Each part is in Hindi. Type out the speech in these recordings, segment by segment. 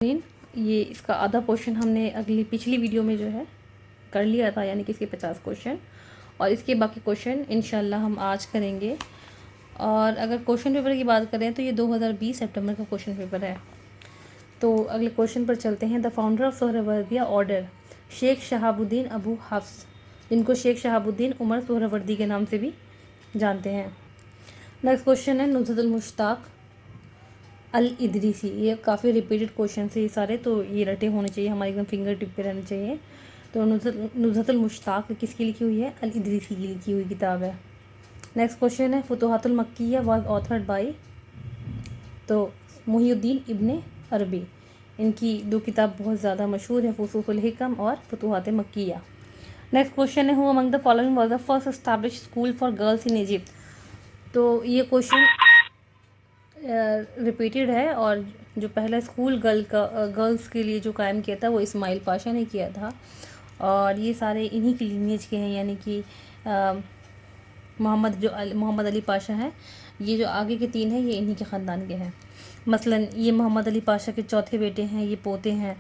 ये इसका आधा पोर्शन हमने पिछली वीडियो में जो है कर लिया था, यानी कि इसके 50 क्वेश्चन, और इसके बाकी क्वेश्चन इंशाल्लाह हम आज करेंगे। और अगर क्वेश्चन पेपर की बात करें तो ये 2020 सितंबर का क्वेश्चन पेपर है। तो अगले क्वेश्चन पर चलते हैं। The founder of Suhrawardiyya order Sheikh Shahabuddin Abu Hafs, जिनको शेख शहाबुद्दीन उमर सोहरावर्दी के नाम से भी जानते हैं। नेक्स्ट क्वेश्चन है नुज़हतुल मुश्ताक अल इदरीसी। ये काफ़ी रिपीटेड क्वेश्चन है ये सारे, तो ये रटे होने चाहिए, हमारे एकदम फिंगर टिप पे रहने चाहिए। तो नुज़हतुल मुश्ताक किसकी लिखी हुई है? अल इदरीसी की लिखी हुई किताब है। नेक्स्ट क्वेश्चन है फुतुहातुल मक्किया वाज ऑथर्ड बाय, तो मुहिउद्दीन इब्ने अरबी। इनकी दो किताब बहुत ज़्यादा मशहूर है, फुसूसुल हिकम और फुतुहात मक्किया। नेक्स्ट क्वेश्चन है who among the following was the first established school for girls in Egypt. तो ये क्वेश्चन रिपीटेड है, और जो पहला स्कूल गर्ल्स के लिए जो कायम किया था वो इस्माइल पाशा ने किया था। और ये सारे इन्हीं की लीनियज के हैं, यानी कि मोहम्मद अली पाशा हैं, ये जो आगे के तीन हैं ये इन्हीं के ख़ानदान के हैं। मसलन ये मोहम्मद अली पाशा के चौथे बेटे हैं, ये पोते हैं।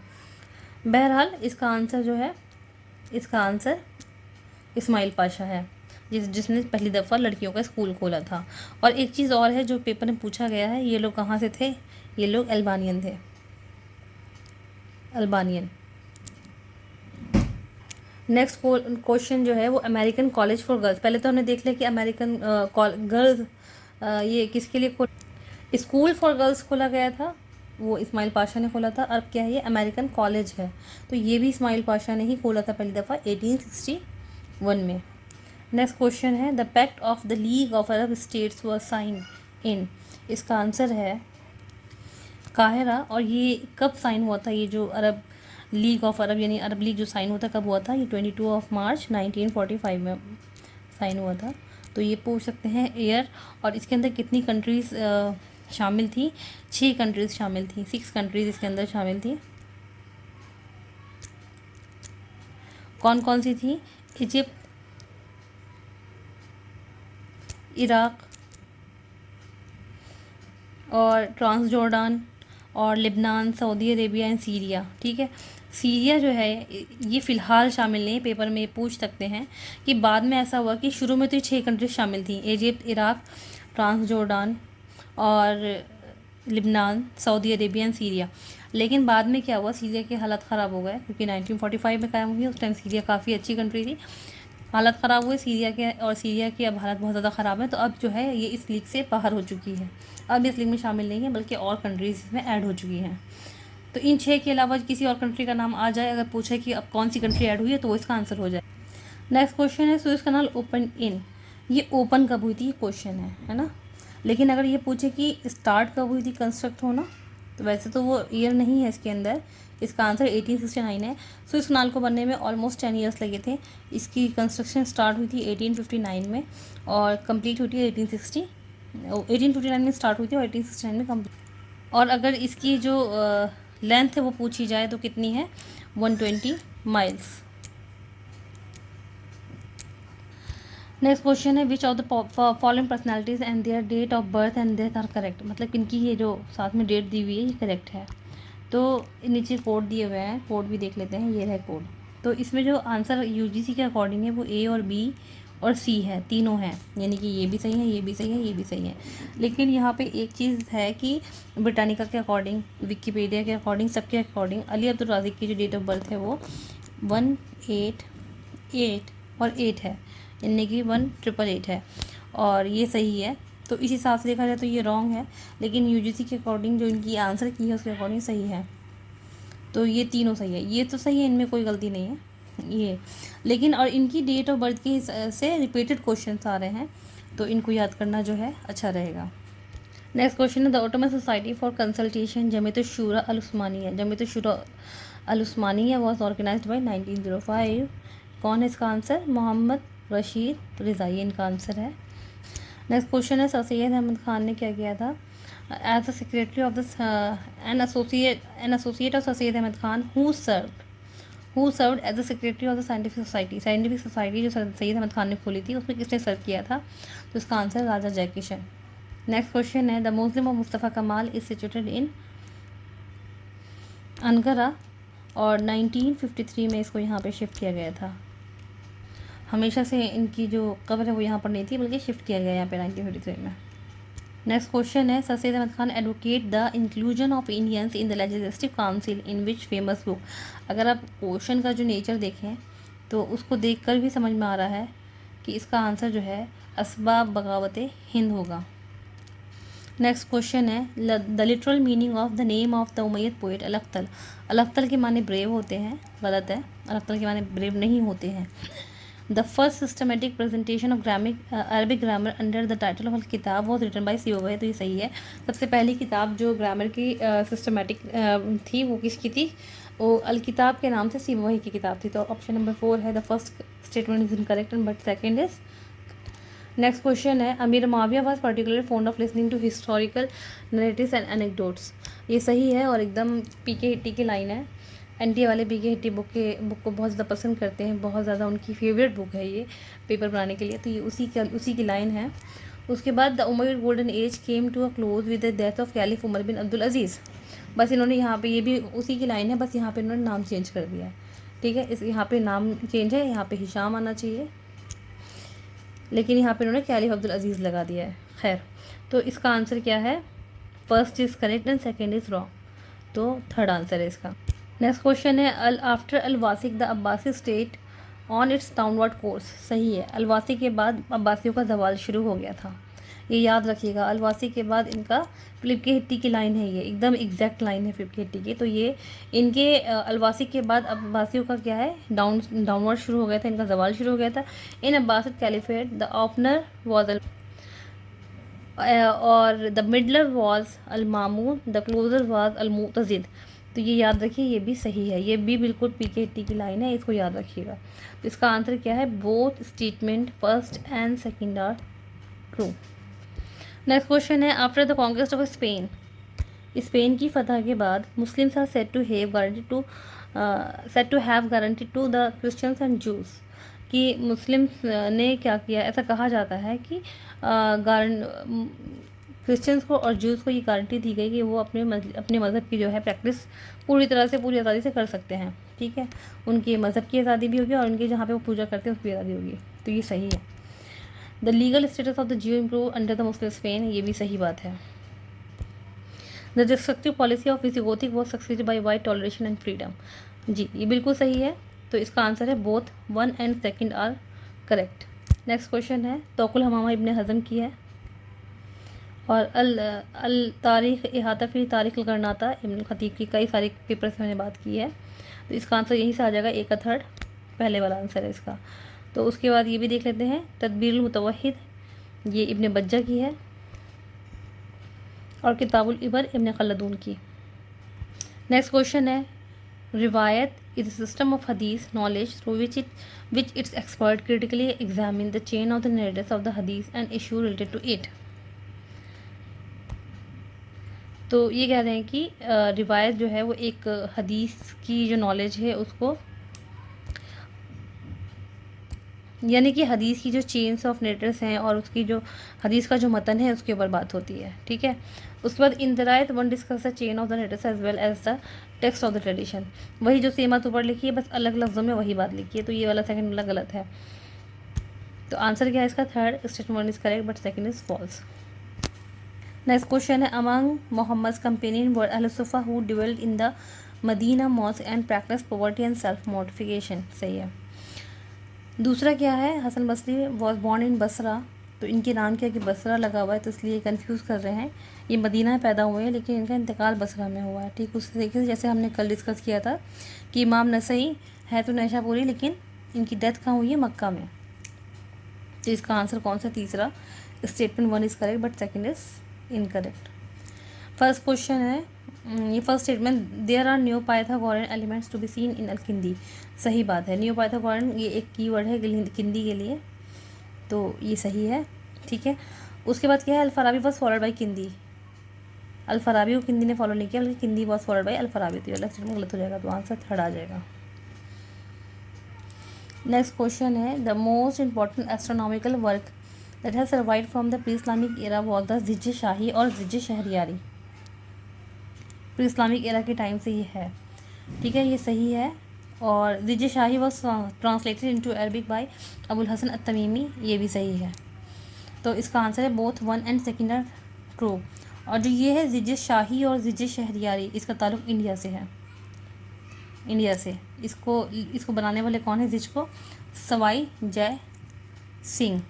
बहरहाल इसका आंसर जो है, इसका आंसर इस्माइल पाशा है, जिसने पहली दफ़ा लड़कियों का स्कूल खोला था। और एक चीज़ और है जो पेपर में पूछा गया है, ये लोग कहाँ से थे? ये लोग अल्बानियन थे, अल्बानियन। नेक्स्ट क्वेश्चन जो है वो अमेरिकन कॉलेज फॉर गर्ल्स। पहले तो हमने देख लिया कि अमेरिकन गर्ल्स ये किसके लिए स्कूल फॉर गर्ल्स खोला गया था, वो इस्माइल पाशा ने खोला था। अब क्या है, ये अमेरिकन कॉलेज है, तो ये भी इस्माइल पाशा ने ही खोला था पहली दफ़ा 1861 में। नेक्स्ट क्वेश्चन है the pact of the league of Arab states was sign in. इसका आंसर है काहिरा। और ये कब साइन हुआ था? ये जो अरब लीग ऑफ अरब यानी अरब लीग जो साइन हुआ था कब हुआ था? ये 22 मार्च 1945 में साइन हुआ था। तो ये पूछ सकते हैं ईयर। और इसके अंदर कितनी कंट्रीज़ शामिल थी? 6 कंट्रीज़ शामिल थी, 6 कंट्रीज़ इसके अंदर शामिल थी। कौन कौन सी थी? इजिप्ट, इराक और ट्रांसजोर्डान और Lebanon, Saudi Arabia and Syria. ठीक है, सीरिया जो है ये फ़िलहाल शामिल नहीं, पेपर में पूछ सकते हैं कि बाद में ऐसा हुआ कि शुरू में तो ये 6 कंट्रीज शामिल थी, इजिप्ट, इराक, ट्रांसजोर्डान और Lebanon, Saudi Arabia and Syria. लेकिन बाद में क्या हुआ, सीरिया के हालात ख़राब हो गए, क्योंकि 1945 में कायम हुई, उस टाइम सीरिया काफ़ी अच्छी कंट्री थी। हालत ख़राब हुए सीरिया के, और सीरिया की अब हालत बहुत ज़्यादा ख़राब है। तो अब जो है ये इस लीग से बाहर हो चुकी है, अब इस लीग में शामिल नहीं है, बल्कि और कंट्रीज़ इसमें ऐड हो चुकी हैं। तो इन 6 के अलावा किसी और कंट्री का नाम आ जाए, अगर पूछे कि अब कौन सी कंट्री ऐड हुई है, तो वो इसका आंसर हो जाए। नेक्स्ट क्वेश्चन है सुएज़ कनाल ओपन इन। ये ओपन कब हुई थी, ये क्वेश्चन है ना। लेकिन अगर ये पूछे कि स्टार्ट कब हुई थी कंस्ट्रक्ट होना, तो वैसे तो वो ईयर नहीं है इसके अंदर, इसका आंसर 1869 है। सुएज़ कनाल को बनने में ऑलमोस्ट 10 ईयर्स लगे थे। इसकी कंस्ट्रक्शन स्टार्ट हुई थी 1859 में और कंप्लीट हुई थी 1859 में स्टार्ट हुई थी और 1869 में कंप्लीट। और अगर इसकी जो लेंथ है वो पूछी जाए तो कितनी है? 120 माइल्स। नेक्स्ट क्वेश्चन है which of the following personalities and their date of birth and death are correct. मतलब इनकी ये जो साथ में डेट दी हुई है ये करेक्ट है। तो नीचे कोड दिए हुए हैं, कोड भी देख लेते हैं, ये है कोड। तो इसमें जो आंसर यूजीसी के अकॉर्डिंग है वो ए और बी और सी है, तीनों हैं, यानी कि ये भी सही है, ये भी सही है, ये भी सही है। लेकिन यहाँ पे एक चीज़ है कि ब्रिटानिका के अकॉर्डिंग, विकीपीडिया के अकॉर्डिंग, सबके अकॉर्डिंग अली अब्दुल राज़िक की जो डेट ऑफ बर्थ है वो 188 और 8 है, यानी कि 1888 है, और ये सही है। तो इस हिसाब से देखा जाए तो ये रॉन्ग है, लेकिन यूजीसी के अकॉर्डिंग जो इनकी आंसर की है उसके अकॉर्डिंग सही है। तो ये तीनों सही है, ये तो सही है, इनमें कोई गलती नहीं है ये। लेकिन और इनकी डेट ऑफ बर्थ के से रिपीटेड क्वेश्चंस आ रहे हैं, तो इनको याद करना जो है अच्छा रहेगा। नेक्स्ट क्वेश्चन है the Ottoman society for consultation Jamiyat Shura al Usmaniya. Jamiyat Shura al Usmaniya was organized by 1905। कौन है इसका आंसर? मोहम्मद रशीद रिज़ाई इनका आंसर है। नेक्स्ट क्वेश्चन है सर सैयद अहमद खान ने क्या किया था? As the secretary of this an associate of sir Syed Ahmad Khan who served as the secretary of the scientific society जो सर सैयद अहमद खान ने खोली थी, उसमें किसने सर्व किया था? तो इसका आंसर राजा जयकिशन। नेक्स्ट क्वेश्चन है द म्यूजियम ऑफ मुस्तफ़ा कमाल इज सिचुएटेड इन। अंकारा, और 1953 में इसको यहाँ पे शिफ्ट किया गया था। हमेशा से इनकी जो कब्र है वो यहाँ पर नहीं थी, बल्कि शिफ्ट किया गया यहाँ पे 1953 में। नेक्स्ट क्वेश्चन है, sir Syed Ahmad Khan advocate the inclusion of Indians in the legislative council in which famous book. अगर आप क्वेश्चन का जो नेचर देखें तो उसको देखकर भी समझ में आ रहा है कि इसका आंसर जो है असबाब बगावत हिंद होगा। नेक्स्ट क्वेश्चन है, the literal meaning of the name of the Umayyad poet al Akhtal. Al Akhtal के माने ब्रेव होते हैं, गलत है, अलअख्तल के माने ब्रेव नहीं होते हैं। The first systematic presentation of Arabic grammar under the title of किताब वॉज रिटन बाई सीबोवही। तो ये सही है, सबसे पहली किताब जो ग्रामर की सिस्टमेटिक थी वो किसकी थी, वो अलकिताब के नाम से सीबोवही की किताब थी। तो ऑप्शन नंबर 4 है, the first statement is incorrect but second is. Next question है, Amir Muawiya was particularly fond of listening to historical narratives and anecdotes. ये सही है और एकदम पीके हिट्टी की लाइन है। एनटीए वाले पीके हिट्टी बुक को बहुत ज़्यादा पसंद करते हैं, बहुत ज़्यादा उनकी फेवरेट बुक है ये पेपर बनाने के लिए, तो ये उसी की लाइन है। उसके बाद the Umayyad golden age came to a close with the death of caliph Umar bin Abdul Aziz. बस इन्होंने यहाँ पे, ये भी उसी की लाइन है, बस यहाँ पे इन्होंने नाम चेंज कर दिया है, ठीक है। इस यहाँ पे नाम चेंज है, यहाँ पे हिशाम आना चाहिए, लेकिन यहाँ पे इन्होंने कैलिफ अब्दुल अजीज़ लगा दिया है। खैर, तो इसका आंसर क्या है, first is correct and second is wrong, तो थर्ड आंसर है इसका। नेक्स्ट क्वेश्चन है, after al Wathiq the Abbasi state on its downward course. सही है, अल-वासी के बाद अब्बासियों का जवाल शुरू हो गया था, ये याद रखिएगा। अल-वासी के बाद इनका फिलिप के हिट्टी की लाइन है, ये एकदम एग्जैक्ट लाइन है फिलिप के हिट्टी की। तो ये इनके अल-वासी के बाद अब्बासियों का क्या है, डाउनवर्ड शुरू हो गया था, इनका जवाल शुरू हो गया था। In Abbasid caliphate the opener was और the middler was al Mamun, the closer was al Mutazid. तो ये याद रखिए, ये भी सही है, ये भी बिल्कुल पीके हिट्टी की लाइन है, इसको याद रखिएगा। तो इसका आंसर क्या है, both statement first and second are true. Next question है, after the conquest of Spain, Spain की फतह के बाद Muslims are said to have guarantee to the Christians and Jews. कि मुस्लिम्स ने क्या किया, ऐसा कहा जाता है कि क्रिश्चियंस को और जूस को ये गारंटी दी गई कि वो अपने मज़हब की जो है प्रैक्टिस पूरी तरह से, पूरी आज़ादी से कर सकते हैं, ठीक है। उनके मज़हब की आज़ादी भी होगी और उनके जहाँ पे वो पूजा करते हैं उसकी आज़ादी होगी, तो ये सही है। The legal status of the Jew improve under the Muslim Spain, ये भी सही बात है। The destructive policy of Visigothic was succeeded by wide toleration and freedom. जी, ये बिल्कुल सही है, तो इसका आंसर है both 1 and 2 are correct. Next question है, तौकुल हमामा इब्न हज़म की है, और अल तारीख़ इहाता फी तारीख़ करनाता इब्न खतीब की कई सारे पेपर से मैंने बात की है, तो इसका आंसर यहीं से आ जाएगा, 1 का 3 पहले वाला आंसर है इसका। तो उसके बाद ये भी देख लेते हैं, तदबीरुल मुतवहिद, ये इब्न बज्जा की है, और किताबुल इबर इब्न खल्दून की। नेक्स्ट क्वेश्चन है, riwayat is a system of hadith knowledge through which its expert critically examine the chain of the narratives of the hadith and issue related to it. तो ये कह रहे हैं कि रिवायत जो है वो एक हदीस की जो नॉलेज है उसको, यानी कि हदीस की जो चेन्स ऑफ नेटर्स हैं और उसकी जो हदीस का जो मतन है उसके ऊपर बात होती है, ठीक है। उसके बाद in dirayat one discuss the chain of the narrators as well as the text of the tradition. वही जो सेम बात ऊपर लिखी है, बस अलग लफ्ज़ों में वही बात लिखी है, तो ये वाला सेकंड वाला गलत है। तो आंसर क्या है इसका, 3rd statement is correct but second is false. Next question है, among Muhammad companion were Ahle Suffa who dwelled in the Medina mosque and practice poverty and self mortification. सही है। दूसरा क्या है, Hasan Basri was born in Basra. तो इनके नाम क्या कि बसरा लगा हुआ है, तो इसलिए कंफ्यूज कर रहे हैं। ये मदीना में पैदा हुए हैं लेकिन इनका इंतकाल बसरा में हुआ है, ठीक। उस तरीके से जैसे हमने कल डिस्कस किया था कि इमाम नसई है तो नैशापुरी, लेकिन इनकी डेथ कहाँ हुई है, मक्का में। तो इसका आंसर कौन सा, तीसरा statement 1 is correct but second is incorrect. First question है, ये first statement, there are new Pythagorean elements to be seen in al Kindi. सही बात है, न्यू पाइथागोरन ये एक कीवर्ड है किंदी के लिए, तो ये सही है, ठीक है। उसके बाद क्या है, अल-फराबी वॉज फॉलोड बाई किंदी। अल-फराबी को किंदी ने फॉलो नहीं किया, बल्कि किंदी वॉज फॉलोड बाई अल-फराबी, तो ये वाला स्टेटमेंट गलत हो जाएगा, तो आंसर 3rd आ जाएगा। नेक्स्ट क्वेश्चन है, the most important astronomical work that has survived from the pre-Islamic era was the Zij Shahi और Zij Shahriyari. Pre Islamic era के टाइम से ये है। ठीक है, ये सही है। और Zij Shahi was translated into Arabic by Abul Hasan at Tamimi, ये भी सही है। तो इसका आंसर है बोथ 1 एंड 2 आर ट्रू। और जो ये है ज़िज शाही और ज़िज शहरियारी, इसका ताल्लुक़ इंडिया से है, इंडिया से। इसको बनाने वाले कौन है ज़िज को? सवाई जय सिंह।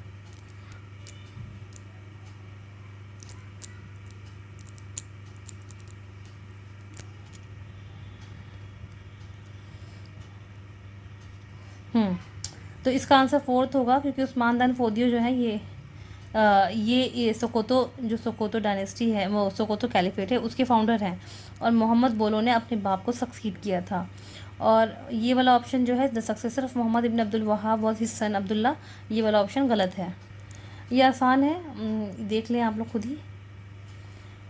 तो इसका आंसर 4th होगा, क्योंकि उस्मान दान फोदियो जो है ये सोकोतो, जो सोकोतो डायनेस्टी है, वो सोकोतो कैलिफेट है, उसके फाउंडर हैं। और मोहम्मद बोलो ने अपने बाप को सक्सीड किया था। और ये वाला ऑप्शन जो है the successor of Muhammad ibn Abdul Wahhab was his son Abdullah, ये वाला ऑप्शन गलत है। ये आसान है, देख लें आप लोग खुद ही।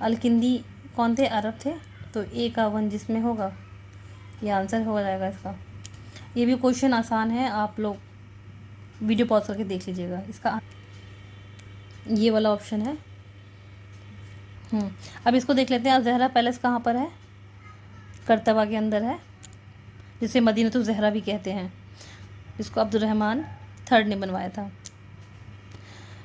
अलकिंदी कौन थे? अरब थे। तो ए का 1 जिसमें होगा ये आंसर हो जाएगा इसका। ये भी क्वेश्चन आसान है, आप लोग वीडियो पॉज करके देख लीजिएगा। इसका ये वाला ऑप्शन है। अब इसको देख लेते हैं, ज़हरा पैलेस कहाँ पर है? करतबा के अंदर है, जिसे मदीनतुल ज़हरा भी कहते हैं। इसको अब्दुर्रहमान III ने बनवाया था।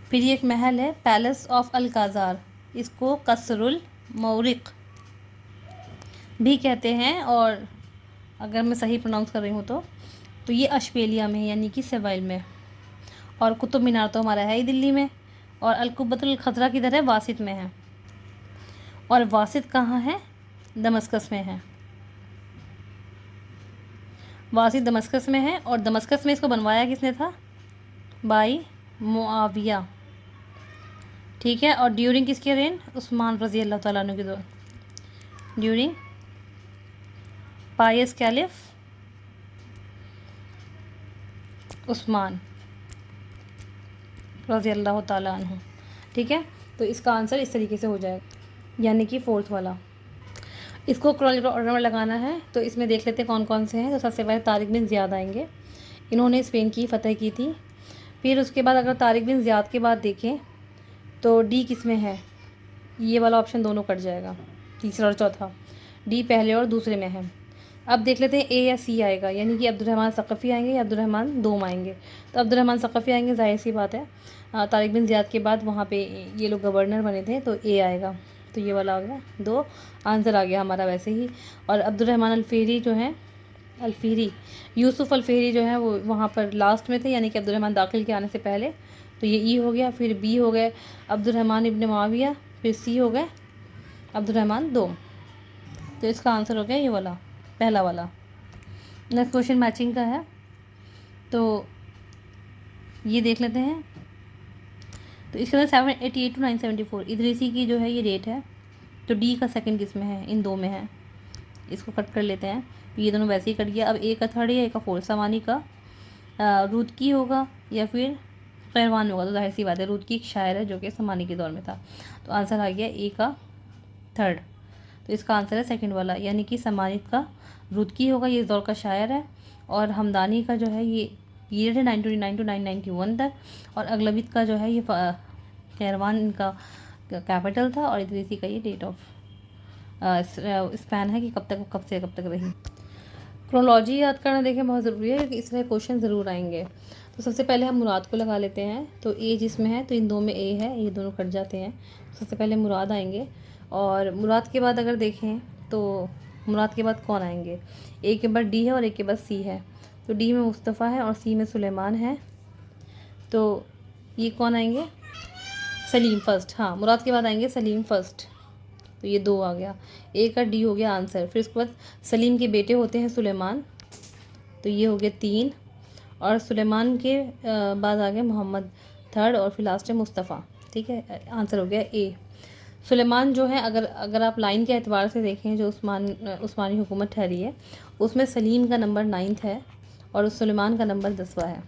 फिर ये एक महल है, पैलेस ऑफ अल-काज़ार, इसको कसरुल मौरिक भी कहते हैं। और अगर मैं सही प्रोनाउंस कर रही हूँ तो ये अशपेलिया में है, यानी कि सेवाइल में। और कुतुब मीनार तो हमारा है ही दिल्ली में। और अलकुब्बतुल खज़रा किधर है? वासित में है। और वासित कहाँ है? दमस्कस में है। वासित दमस्कस में है। और दमस्कस में इसको बनवाया किसने था? बाई मुआविया। ठीक है। और ड्यूरिंग किसके रेन? उस्मान रज़ी अल्लाह तआला अन्हु के दौर, ड्यूरिंग पायस कैलिफ उस्मान रज़ी अल्लाह तआला अन्हु। ठीक है, तो इसका आंसर इस तरीके से हो जाएगा, यानी कि 4th वाला। इसको क्रोनोलॉजिकल ऑर्डर में लगाना है, तो इसमें देख लेते हैं कौन कौन से हैं। तो सबसे पहले तारिक बिन ज़ियाद आएंगे, इन्होंने स्पेन की फ़तह की थी। फिर उसके बाद अगर तारिक बिन ज़ियाद के बाद देखें तो डी किस में है? ये वाला ऑप्शन दोनों कट जाएगा, तीसरा और चौथा। डी पहले और दूसरे में है। अब देख लेते हैं ए या सी आएगा, यानी कि अब्दुर्रहमान सक़फ़ी आएंगे या अब्दुर्रहमान दोम आएंगे। तो अब्दुर्रहमान सक़फ़ी आएंगे, ज़ाहिर सी बात है। तारिक बिन ज़ियाद के बाद वहाँ पे ये लोग गवर्नर बने थे, तो ए आएगा। तो ये वाला आ गया, 2 आंसर आ गया हमारा वैसे ही। और अब्दुर्रहमान अल-फ़हरी जो हैं, अल-फ़हरी, यूसुफ़ अल-फ़हरी जो है, वो वहाँ पर लास्ट में थे, यानी कि अब्दुर्रहमान दाखिल के आने से पहले। तो ये ई हो गया। फिर बी हो गए अब्दुर्रहमान इब्न मुआविया। फिर सी हो गए अब्दुर्रहमान दोम। तो इसका आंसर हो गया ये वाला, पहला वाला। नेक्स्ट क्वेश्चन मैचिंग का है, तो ये देख लेते हैं। तो इसके अंदर 788 to 974 इदरीसी की जो है ये डेट है। तो डी का 2nd किस में है? इन 2 में है। इसको कट कर लेते हैं, ये दोनों वैसे ही कट गया। अब ए का 3rd या ए का 4th? समानी का रुदकी होगा या फिर क़ैरवान होगा? तो जाहिर सी बात है रुदकी एक शायर है जो कि समानी के दौर में था। तो आंसर आ गया ए का 3rd। तो इसका आंसर है 2nd वाला, यानी कि समानित का रुदकी होगा, ये इस दौर का शायर है। और हमदानी का जो है ये पीरियड है 929 to 991 तक। और अगलबित का जो है ये क़ैरवान इनका कैपिटल था। और इदरीसी का ये डेट ऑफ स्पैन है कि कब से कब तक रही। क्रोनोलॉजी याद करना देखें बहुत ज़रूरी है, क्योंकि इसमें क्वेश्चन ज़रूर आएंगे। तो सबसे पहले हम मुराद को लगा लेते हैं। तो ए जिसमें है, तो इन 2 में ए है, ये दोनों कट जाते हैं। सबसे पहले मुराद आएंगे। और मुराद के बाद अगर देखें तो मुराद के बाद कौन आएंगे? ए के बाद डी है और ए के बाद सी है। तो डी में मुस्तफ़ा है और सी में सुलेमान है। तो ये कौन आएंगे? सलीम फर्स्ट। हाँ, मुराद के बाद आएंगे सलीम फर्स्ट। तो ये 2 आ गया, ए का डी हो गया आंसर। फिर उसके बाद सलीम के बेटे होते हैं सुलेमान, तो ये हो गए 3। और सुलेमान के बाद आ गए मोहम्मद 3rd। और फिर लास्ट है मुस्तफ़ा। ठीक है, आंसर हो गया ए। सुलेमान जो है, अगर आप लाइन के एतबार से देखें, जो उस्मानी हुकूमत ठहरी है, उसमें सलीम का नंबर 9th है और सुलेमान का नंबर 10वां है।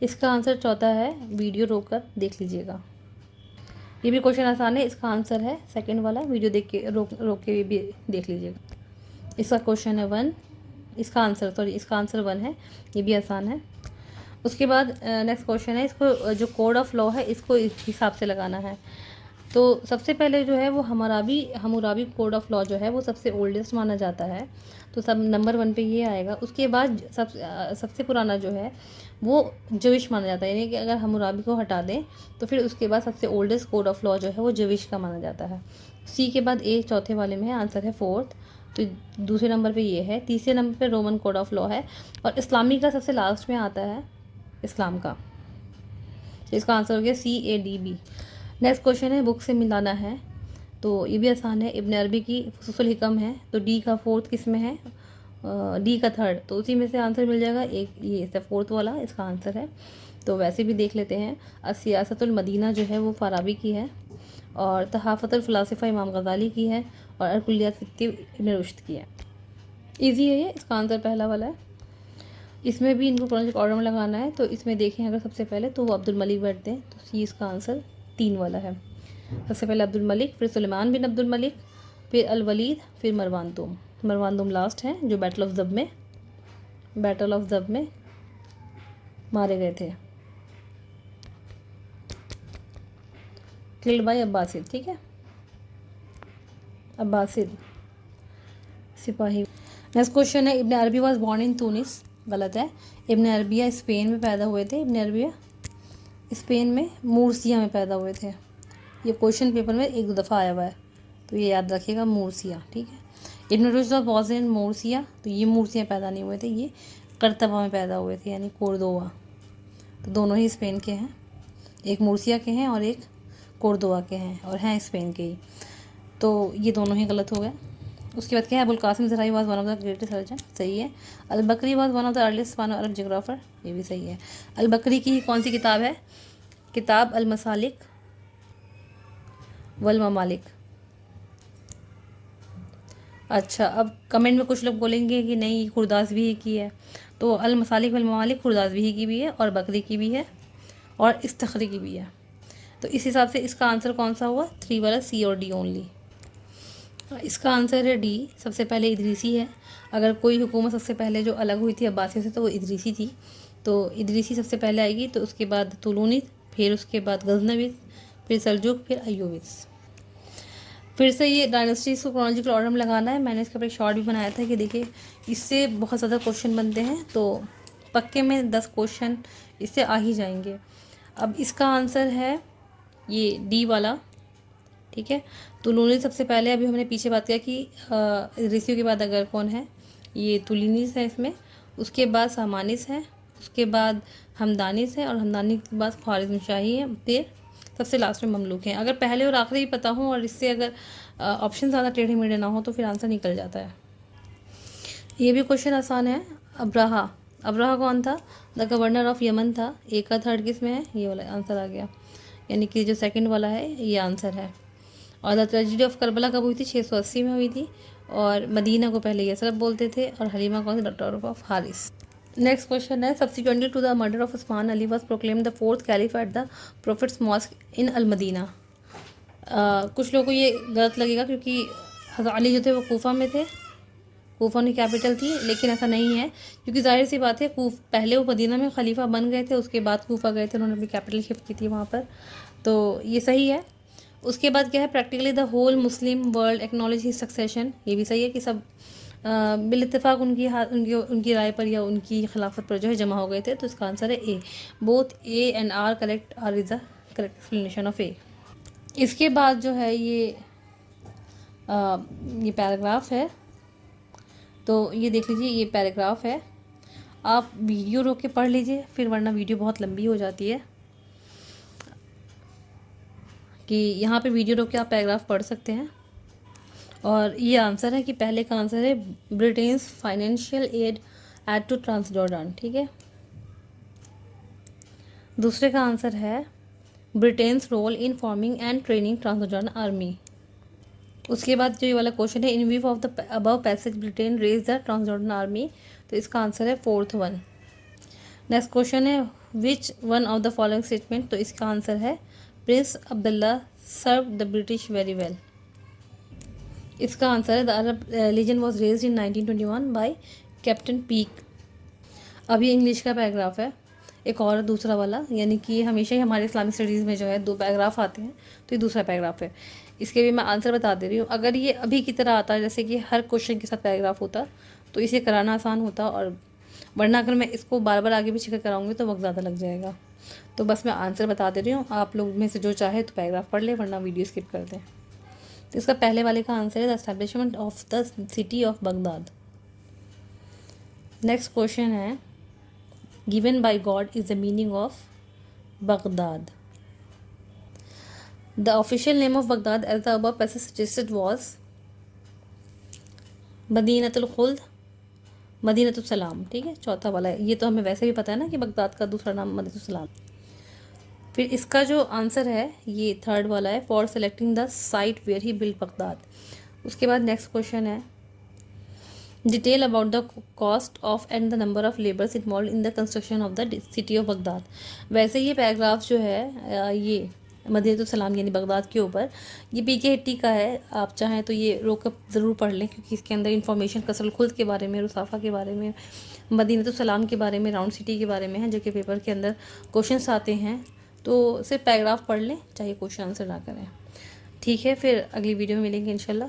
इसका आंसर चौथा है, वीडियो रोक कर देख लीजिएगा। ये भी क्वेश्चन आसान है, इसका आंसर है 2nd वाला, वीडियो देख के रोक के भी देख लीजिएगा। इसका क्वेश्चन है 1, इसका आंसर 1 है, ये भी आसान है। उसके बाद नेक्स्ट क्वेश्चन है, इसको जो कोड ऑफ लॉ है इसको इस हिसाब से लगाना है। तो सबसे पहले जो है वो हम्मुराबी कोड ऑफ लॉ जो है वो सबसे ओल्डेस्ट माना जाता है, तो सब नंबर 1 पे ये आएगा। उसके बाद सबसे पुराना जो है वो जविश माना जाता है, यानी कि अगर हम्मुराबी को हटा दें तो फिर उसके बाद सबसे ओल्डेस्ट कोड ऑफ लॉ जो है वो जविश का माना जाता है। सी के बाद ए चौथे वाले में है, आंसर है 4th। तो दूसरे नंबर पे ये है। तीसरे नंबर पे रोमन कोड ऑफ लॉ है, और इस्लामी का सबसे लास्ट में आता है इस्लाम का। तो इसका आंसर हो गया CADB। नेक्स्ट क्वेश्चन है बुक से मिलाना है, तो ये भी आसान है। इब्न अरबी की फुसूल हिकम है, तो डी का 4th किस में है, डी का 3rd, तो उसी में से आंसर मिल जाएगा। एक ये 4th वाला इसका आंसर है। तो वैसे भी देख लेते हैं, सियासतुल मदीना जो है वो फ़ाराबी की है, और तहाफ़तुल फ़लासिफ़ा इमाम गज़ाली की है, और अल-कुल्लियात फ़ी इब्न रुश्द की है। ईजी है ये, इसका आंसर पहला वाला है। इसमें भी इनको क्रोनोलॉजिकल ऑर्डर में लगाना है, तो इसमें देखें अगर सबसे पहले तो वो अब्दुल मलिक बैठते हैं, तो सी इसका आंसर 3 वाला है। सबसे पहले अब्दुल मलिक, फिर सुलेमान बिन अब्दुल मलिक, फिर अल वलीद, फिर मरवान तुम लास्ट हैं, जो बैटल ऑफ ज़ब में मारे गए थे, किल्ड बाय अब्बासिद। ठीक है, अब्बासिद सिपाही। नेक्स्ट क्वेश्चन है इब्न अरबी वाज बॉर्न इन तुनिस, गलत है। इब्न अरबिया स्पेन में पैदा हुए थे। इब्न अरबिया स्पेन में मूर्सिया में पैदा हुए थे। ये क्वेश्चन पेपर में 1-2 दफ़ा आया हुआ है, तो ये याद रखिएगा, मूर्सिया। ठीक है, इब्न रुश्द वाज इन मूर्सिया, तो ये मूर्सिया पैदा नहीं हुए थे, ये करतबा में पैदा हुए थे, यानी कोर्दोवा। तो दोनों ही स्पेन के हैं, एक मूर्सिया के हैं और एक कोर्दोवा के हैं, और हैं स्पेन के ही। तो ये दोनों ही गलत हो गए। उसके बाद क्या है, Abul Qasim Zahrawi was one of the greatest surgeon, सही है। Al Bakri was one of the earliest Hispano Arab geographer, ये भी सही है। अल बकरी की कौन सी किताब है, किताब अल मसालिक वल ममालिक। अच्छा, अब कमेंट में कुछ लोग बोलेंगे कि नहीं खुरदासबी की है, तो अल मसालिक वल ममालिक खुरदासबी की भी है, और बकरी की भी है, और इस्तखरी की भी है। तो इस हिसाब से इसका आंसर कौन सा हुआ, 3 वाला, सी और डी ओनली। इसका आंसर है डी। सबसे पहले इदरीसी है। अगर कोई हुकूमत सबसे पहले जो अलग हुई थी अब्बासियों से, तो वो इदरीसी थी, तो इदरीसी सबसे पहले आएगी। तो उसके बाद तुलूनी, फिर उसके बाद गजनवीद, फिर सल्जुक, फिर अय्यूबिस। फिर से ये डायनेस्टीज़ को क्रोनोलॉजिकल ऑर्डर में लगाना है। मैंने इसका एक शॉर्ट भी बनाया था कि देखिए इससे बहुत ज़्यादा क्वेश्चन बनते हैं, तो पक्के में 10 क्वेश्चन इससे आ ही जाएंगे। अब इसका आंसर है ये डी वाला। ठीक है, तुलूनी सबसे पहले, अभी हमने पीछे बात किया कि ऋषियों के बाद अगर कौन है, ये तुलिनीस है इसमें, उसके बाद सामानिस है, उसके बाद हमदानिस है, और हमदानी के बाद ख्वारिज़मशाही है, फिर सबसे लास्ट में ममलूक हैं। अगर पहले और आखिरी पता हो और इससे अगर ऑप्शन ज़्यादा टेढ़े मेढ़े ना हो तो फिर आंसर निकल जाता है। ये भी क्वेश्चन आसान है। अब्राहा कौन था, द गवर्नर ऑफ यमन था। ए का 3rd किस में है, ये वाला आंसर आ गया, यानी कि जो 2nd वाला है ये आंसर है। और द ट्रेजेडी ऑफ करबला कब हुई थी, 680 में हुई थी, और मदीना को पहले यसरब बोलते थे, और हलीमा कौन सी, daughter of Haris. Next question है, subsequently to the murder of Usman Ali was proclaimed the 4th caliph at the prophet's mosque in al Medina. कुछ लोगों को ये गलत लगेगा क्योंकि हज़रत अली जो थे वो कूफा में थे, कूफा उनकी कैपिटल थी, लेकिन ऐसा नहीं है, क्योंकि जाहिर सी बात है पहले वो मदीना में खलीफा बन गए थे, उसके बाद कूफा गए थे, उन्होंने अपनी कैपिटल शिफ्ट की थी वहाँ पर, तो ये सही है। उसके बाद क्या है, practically the whole Muslim world acknowledge his succession, ये भी सही है कि सब बिल इत्तेफाक उनकी राय पर या उनकी खिलाफत पर जो है जमा हो गए थे। तो इसका आंसर है A. Both A and R correct, R is the correct explanation of A. इसके बाद जो है ये पैराग्राफ है, तो ये देख लीजिए, ये पैराग्राफ है। आप वीडियो रोक के पढ़ लीजिए फिर, वरना वीडियो बहुत लंबी हो जाती है, कि यहाँ पे वीडियो रोक के आप पैराग्राफ पढ़ सकते हैं। और ये आंसर है कि पहले का आंसर है Britain's financial aid aid to Transjordan. ठीक है, दूसरे का आंसर है Britain's role in forming and training Transjordan army. उसके बाद जो ये वाला क्वेश्चन है, in view of the above passage Britain raise the Transjordan army, तो इसका आंसर है 4th वन। नेक्स्ट क्वेश्चन है, which one of the following statement, तो इसका आंसर है prince Abdullah serve the British very well. इसका आंसर है the Arab legion was raised in 1921 by captain Peake. अब ये इंग्लिश का पैराग्राफ है। एक और दूसरा वाला, यानी कि हमेशा ही हमारे इस्लामिक स्टडीज़ में जो है 2 पैराग्राफ आते हैं, तो ये दूसरा पैराग्राफ है। इसके भी मैं आंसर बता दे रही हूँ। अगर ये अभी की तरह आता जैसे कि हर क्वेश्चन के साथ पैराग्राफ होता तो इसे कराना आसान होता, और वरना अगर मैं इसको बार बार आगे पीछे कराऊंगी तो वक्त ज़्यादा लग जाएगा। तो बस मैं आंसर बता दे रही हूँ, आप लोग में से जो चाहे तो पैराग्राफ पढ़ ले, वरना वीडियो स्किप कर दें। तो इसका पहले वाले का आंसर है the establishment of the city of Baghdad. Next question है given by God is the meaning of Baghdad. The official name of Baghdad as the above passage suggested was Madinatul Khuld, Madinatul Salam. ठीक है, चौथा वाला है, ये तो हमें वैसे भी पता है ना कि बगदाद का दूसरा नाम मदीनतुल सलाम। फिर इसका जो आंसर है ये थर्ड वाला है, for selecting the site where he build Baghdad. उसके बाद नेक्स्ट क्वेश्चन है detail about the cost of and the number of labours involved in the construction of the city of Baghdad. वैसे ये पैराग्राफ जो है ये मदीनतुल सलाम यानी बगदाद के ऊपर ये पीके हिट्टी का है। आप चाहें तो ये रोक ज़रूर पढ़ लें, क्योंकि इसके अंदर इन्फॉर्मेशन कसरुल खुल्द के बारे में, रुसाफा के बारे में, मदीनतुल सलाम के बारे में, राउंड सिटी के बारे में है, जो कि पेपर के अंदर क्वेश्चंस आते हैं। तो सिर्फ पैराग्राफ पढ़ लें, चाहे क्वेश्चन आंसर ना करें। ठीक है, फिर अगली वीडियो में मिलेंगे इंशाल्लाह।